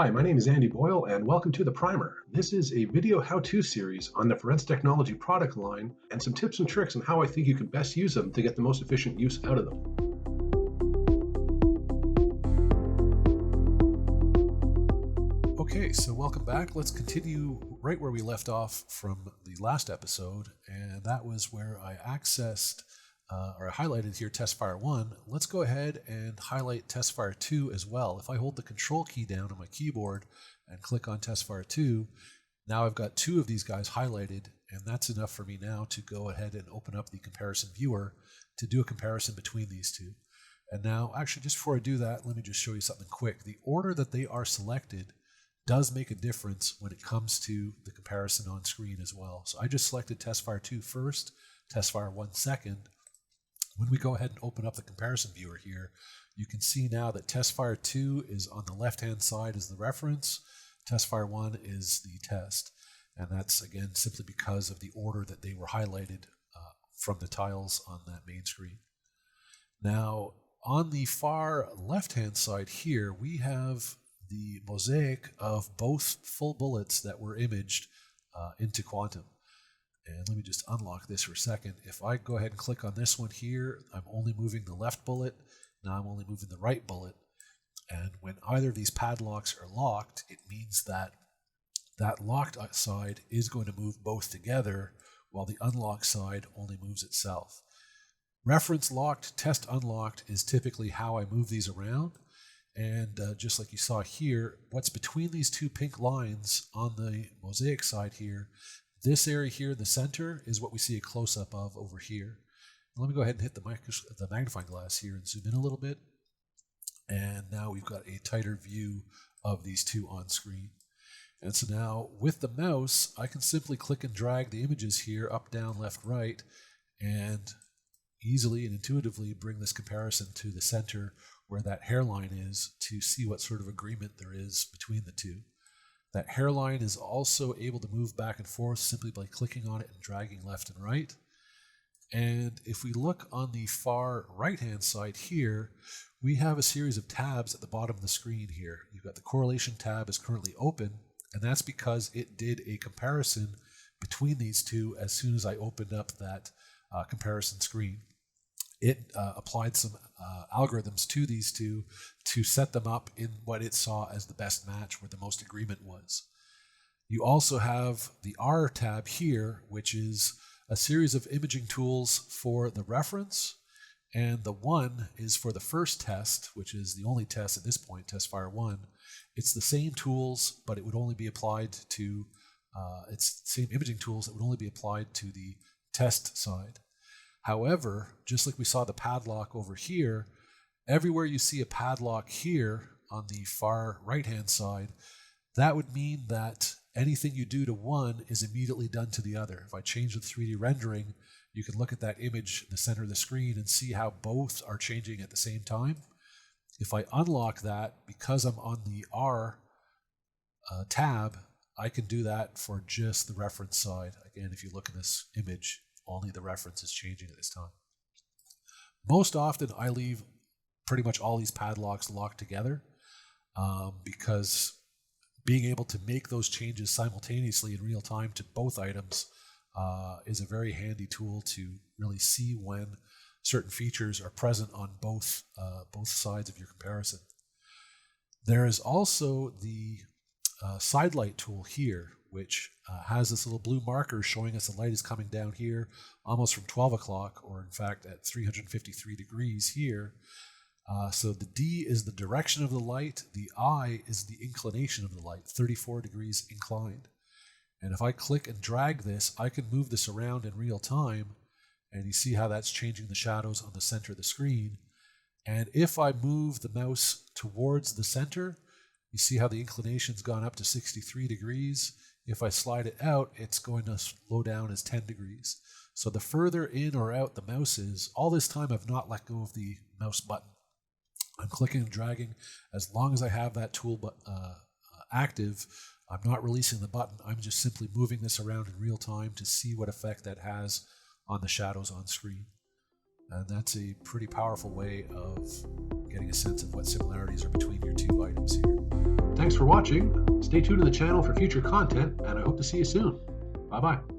Hi, my name is Andy Boyle, and welcome to The Primer. This is a video how-to series on the Forensic Technology product line and some tips and tricks on how I think you can best use them to get the most efficient use out of them. Okay, so welcome back. Let's continue right where we left off from the last episode, and that was where I accessed or I highlighted here testfire 1. Let's go ahead and highlight testfire 2 as well. If I hold the control key down on my keyboard and click on testfire 2, now I've got two of these guys highlighted, and that's enough for me now to go ahead and open up the comparison viewer to do a comparison between these two. And now, actually, just before I do that, let me just show you something quick. The order that they are selected does make a difference when it comes to the comparison on screen as well. So I just selected testfire 2 first, testfire 1 second. When we go ahead and open up the comparison viewer here, you can see now that testfire 2 is on the left-hand side as the reference, testfire 1 is the test. And that's, again, simply because of the order that they were highlighted from the tiles on that main screen. Now, on the far left-hand side here, we have the mosaic of both full bullets that were imaged into Quantum. And let me just unlock this for a second. If I go ahead and click on this one here, I'm only moving the left bullet. Now I'm only moving the right bullet. And when either of these padlocks are locked, it means that that locked side is going to move both together, while the unlocked side only moves itself. Reference locked, test unlocked is typically how I move these around. And just like you saw here, what's between these two pink lines on the mosaic side here, this area here, the center, is what we see a close-up of over here. Let me go ahead and hit the magnifying glass here and zoom in a little bit. And now we've got a tighter view of these two on screen. And so now with the mouse, I can simply click and drag the images here up, down, left, right, and easily and intuitively bring this comparison to the center where that hairline is to see what sort of agreement there is between the two. That hairline is also able to move back and forth simply by clicking on it and dragging left and right. And if we look on the far right-hand side here, we have a series of tabs at the bottom of the screen here. You've got the correlation tab is currently open, and that's because it did a comparison between these two as soon as I opened up that comparison screen. It applied some algorithms to these two to set them up in what it saw as the best match, where the most agreement was. You also have the R tab here, which is a series of imaging tools for the reference, and the 1 is for the first test, which is the only test at this point, testfire 1. It's the same tools, but it would only be applied to, it's the same imaging tools that would only be applied to the test side. However, just like we saw the padlock over here, everywhere you see a padlock here on the far right-hand side, that would mean that anything you do to one is immediately done to the other. If I change the 3D rendering, you can look at that image in the center of the screen and see how both are changing at the same time. If I unlock that, because I'm on the R tab, I can do that for just the reference side. Again, if you look at this image, only the reference is changing at this time. Most often I leave pretty much all these padlocks locked together because being able to make those changes simultaneously in real time to both items is a very handy tool to really see when certain features are present on both sides of your comparison. There is also the side light tool here, which has this little blue marker showing us the light is coming down here almost from 12 o'clock, or in fact at 353 degrees here. So the D is the direction of the light, the I is the inclination of the light, 34 degrees inclined. And if I click and drag this, I can move this around in real time, and you see how that's changing the shadows on the center of the screen. And if I move the mouse towards the center, you see how the inclination's gone up to 63 degrees. If I slide it out, it's going to slow down as 10 degrees. So the further in or out the mouse is, all this time I've not let go of the mouse button. I'm clicking and dragging. As long as I have that tool active, I'm not releasing the button. I'm just simply moving this around in real time to see what effect that has on the shadows on screen. And that's a pretty powerful way of getting a sense of what similarities are between your two items here. Thanks Thanks for watching. Stay tuned to the channel for future content, and I hope to see you soon. Bye-bye.